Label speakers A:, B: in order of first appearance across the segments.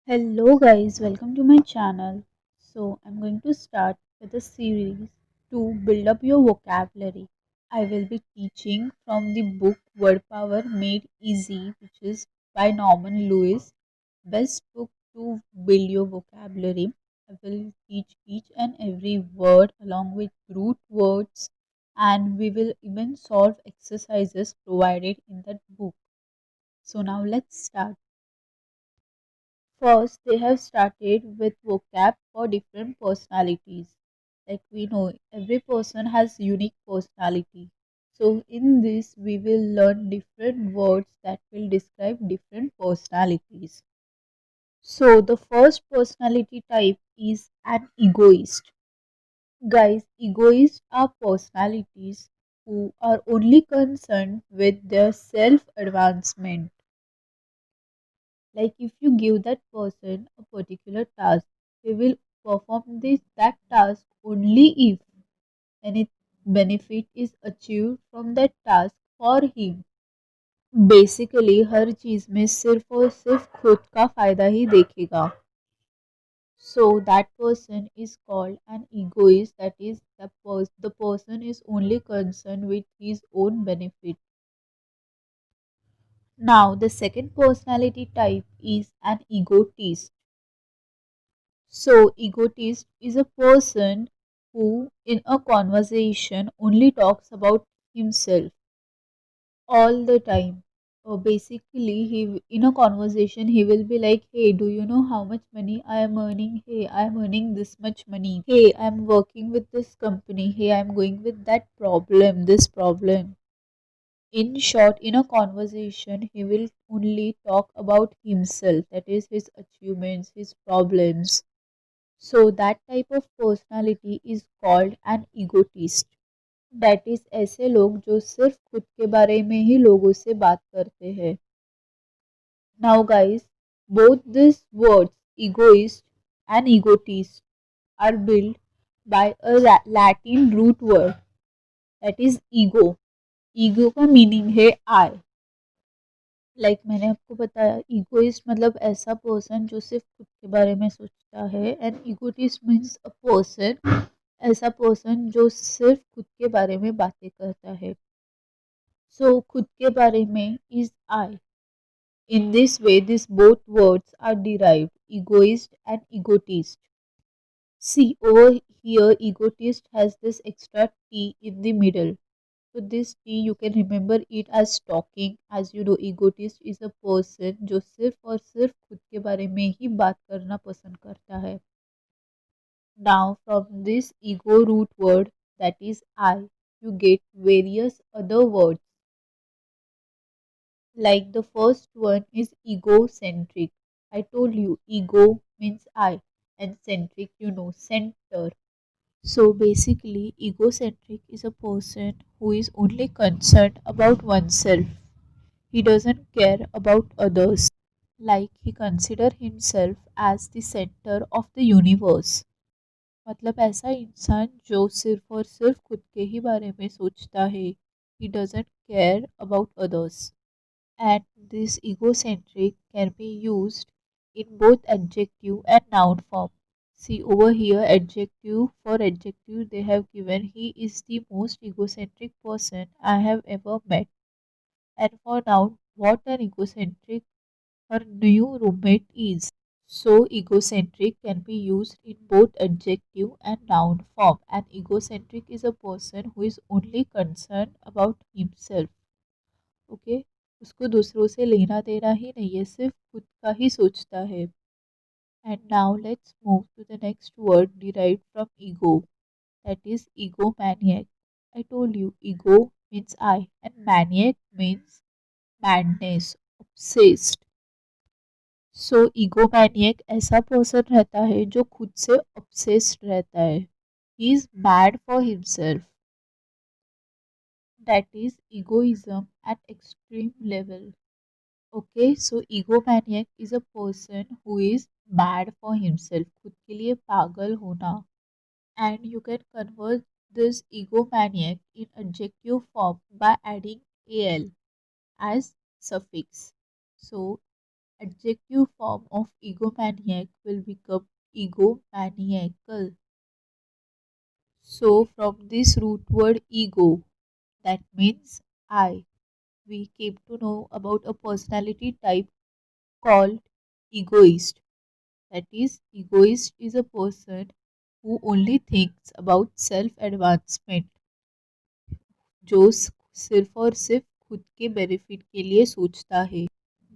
A: Hello guys, welcome to my channel. I'm going to start with a series to build up your vocabulary. I will be teaching from the book Word Power Made Easy, which is by Norman Lewis. Best book to build your vocabulary. I will teach each and every word along with root words, and we will even solve exercises provided in that book. So now let's start. First, they have started with vocab for different personalities. Like we know, every person has unique personality. So in this, we will learn different words that will describe different personalities. So the first personality type is an egoist. Guys, egoists are personalities who are only concerned with their self advancement. Like if you give that person a particular task, they will perform that task only if any benefit is achieved from that task for him. Basically हर चीज में सिर्फ और सिर्फ खुद का फायदा ही देखेगा. So that person is called an egoist. That is, the person is only concerned with his own benefit. Now the second personality type is an egotist. So, egotist is a person who, in a conversation, only talks about himself all the time. Or basically, in a conversation, he will be like, "Hey, do you know how much money I am earning? Hey, I am earning this much money. Hey, I am working with this company. Hey, I am going with that problem, this problem." In short, in a conversation, he will only talk about himself, that is, his achievements, his problems. So that type of personality is called an egotist. That is ऐसे लोग जो सिर्फ खुद के बारे में ही लोगों से बात करते हैं. Now guys, both these words egoist and egotist are built by a Latin root word, that is ego. ego का मीनिंग है I. मैंने आपको बताया, इगोइस्ट मतलब ऐसा पर्सन जो सिर्फ खुद के बारे में सोचता है, and egotist means a person, ऐसा पर्सन जो सिर्फ खुद के बारे में बातें करता है. सो खुद के बारे में is I. In this way this both words are derived, egoist and egotist. See over here, egotist has this extra T in the middle. So this T you can remember it as talking. As you know, egotist is a person जो सिर्फ और सिर्फ खुद के बारे में ही बात करना पसंद करता है. Now from this ego root word, that is I, you get various other words. Like the first one is egocentric. I told you ego means I, and centric, you know, center. So basically, egocentric is a person who is only concerned about oneself. He doesn't care about others. Like he consider himself as the center of the universe. मतलब ऐसा इंसान जो सिर्फ और सिर्फ खुद के ही बारे में सोचता है. He doesn't care about others. And this egocentric can be used in both adjective and noun form. See over here, adjective, for adjective they have given he is the most egocentric person I have ever met. And for noun, what an egocentric her new roommate is. So egocentric can be used in both adjective and noun form. And egocentric is a person who is only concerned about himself. Okay, उसको दूसरों से लेना देना ही नहीं है, सिर्फ खुद का ही सोचता है. And now let's move to the next word derived from ego, that is egomaniac. I told you ego means I and maniac means madness, obsessed. So egomaniac ऐसा पर्सन रहता है जो खुद से obsessed रहता है. He is mad for himself. That is egoism at extreme level. Okay, so egomaniac is a person who is mad for himself, खुद के लिए पागल होना. And you can convert this egomaniac in adjective form by adding al as suffix. So Adjective form of egomaniac will become egomaniacal. So, from this root word ego, that means I, we came to know about a personality type called egoist. That is, egoist is a person who only thinks about self advancement, जो सिर्फ और सिर्फ खुद के benefit के लिए सोचता है.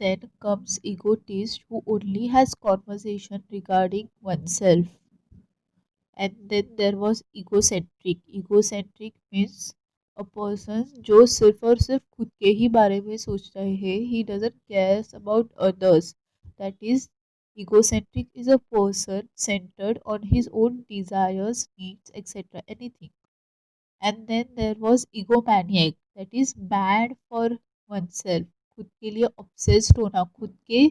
A: Then comes egotist who only has conversation regarding oneself. And then there was egocentric. Egocentric means a person जो सिर्फ और सिर्फ खुद के ही बारे में सोच रहे हैं. He doesn't cares about others. That is, egocentric is a person centered on his own desires, needs, etc. Anything. And then there was egomaniac. That is mad for oneself. खुद के लिए obsessed होना, खुद के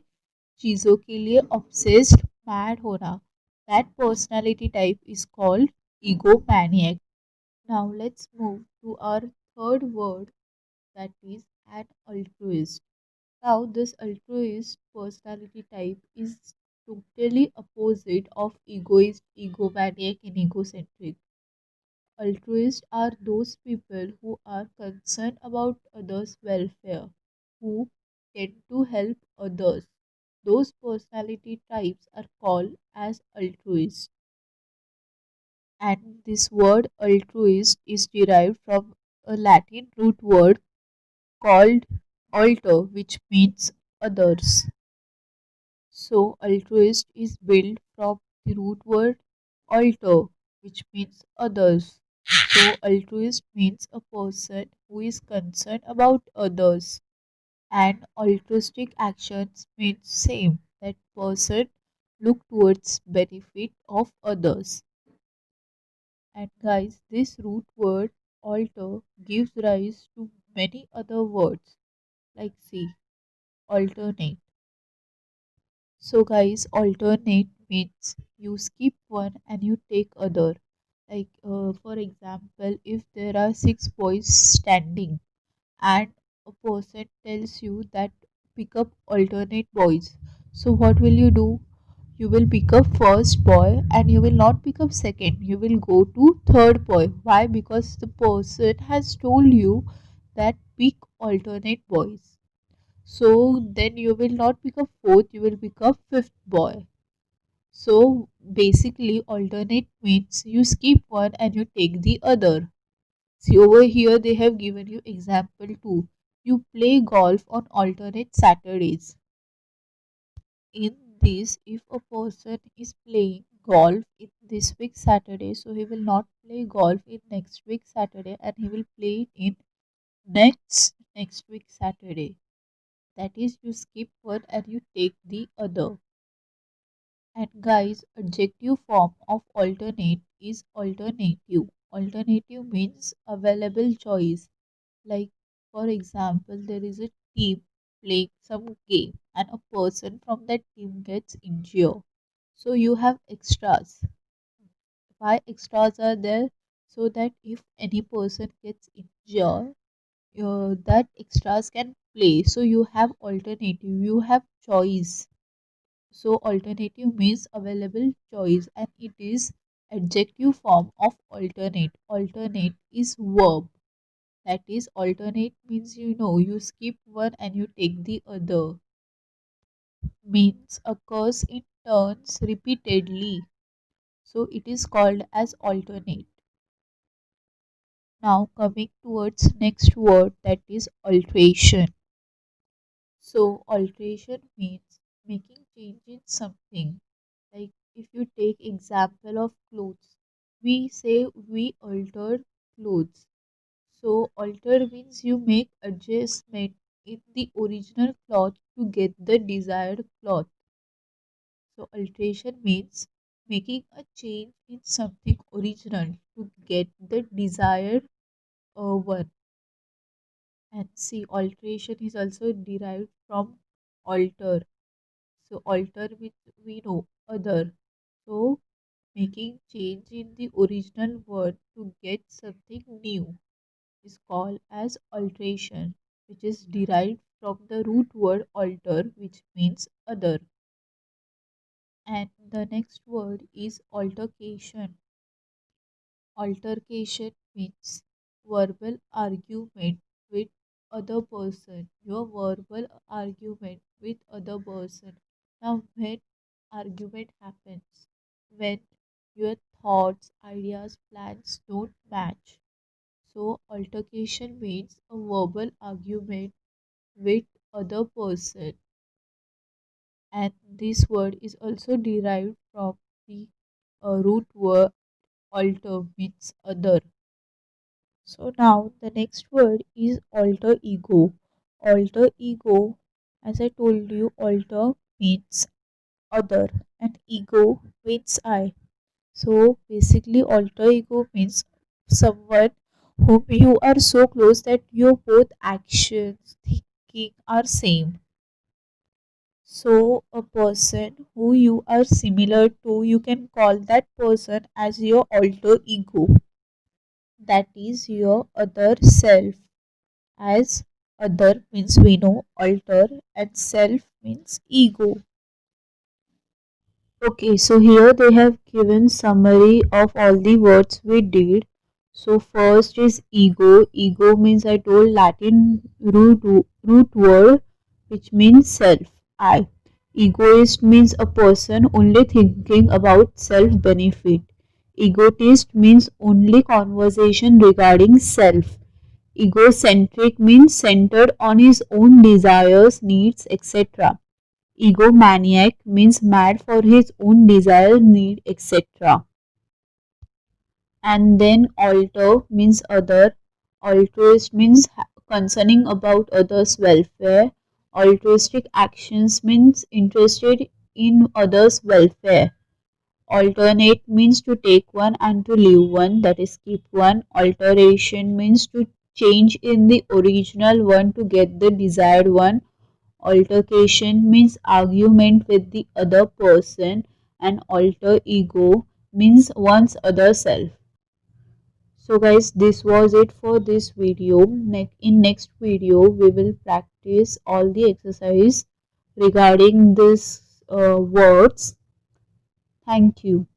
A: चीज़ों के लिए obsessed, mad होना. That personality type is called egomaniac. Now let's move to our third word, that is an altruist. Now this altruist personality type is totally opposite of egoist, egomaniac and egocentric. Altruists are those people who are concerned about others' welfare, who tend to help others. Those personality types are called as altruists. And this word altruist is derived from a Latin root word called alter, which means others. So, altruist is built from the root word alter, which means others. So, altruist means a person who is concerned about others, and altruistic actions means same, that person look towards benefit of others. And guys, this root word alter gives rise to many other words like see, alternate. So guys, alternate means you skip one and you take other. Like for example, if there are six boys standing and a person tells you that pick up alternate boys, so what will you do? You will pick up first boy and you will not pick up second. You will go to third boy. Why? Because the person has told you that pick alternate boys. So then you will not pick up fourth, you will pick up fifth boy. So basically, alternate means you skip one and you take the other. See, over here they have given you example too. You play golf on alternate Saturdays. In this, if a person is playing golf in this week Saturday, so he will not play golf in next week Saturday and he will play it in next week Saturday. That is, you skip one and you take the other. And guys, adjective form of alternate is alternative. Alternative means available choice. Like for example, there is a team playing some game and a person from that team gets injured. So you have extras. Why extras are there? So that if any person gets injured, that extras can play. So you have alternative, you have choice. So alternative means available choice and it is adjective form of alternate. Alternate is verb. That is alternate means you skip one and you take the other. Means occurs in turns repeatedly. So it is called as alternate. Now coming towards next word, that is alteration. So alteration means making change in something. Like if you take example of clothes, we say we altered clothes. So alter means you make adjustment in the original cloth to get the desired cloth. So alteration means making a change in something original to get the desired one. And see, alteration is also derived from alter. So alter which we know other. So making change in the original word to get something new is called as alteration. which is derived from the root word alter, which means other. And the next word is altercation. Altercation means verbal argument with other person. Your verbal argument with other person. Now, when argument happens, when your thoughts, ideas, plans don't match. So, altercation means a verbal argument with other person, and this word is also derived from the root word alter, means other. So now the next word is alter ego. Alter ego, as I told you, alter means other and ego means I. So basically alter ego means someone whom you are so close that your both actions, thinking are same. So a person who you are similar to, you can call that person as your alter ego. That is your other self. As other means we know alter and self means ego. Okay, so here they have given summary of all the words we did. So first is ego. Ego means I told Latin root word which means self. I. Egoist means a person only thinking about self benefit. Egotist means only conversation regarding self. Egocentric means centered on his own desires, needs, etc. Egomaniac means mad for his own desire, need, etc. And then alter means other. Altruist means concerning about others' welfare. Altruistic actions means interested in others' welfare. Alternate means to take one and to leave one, that is keep one. Alteration means to change in the original one to get the desired one. Altercation means argument with the other person, and alter ego means one's other self. So guys, this was it for this video. In next video we will practice all the exercise regarding this words. Thank you.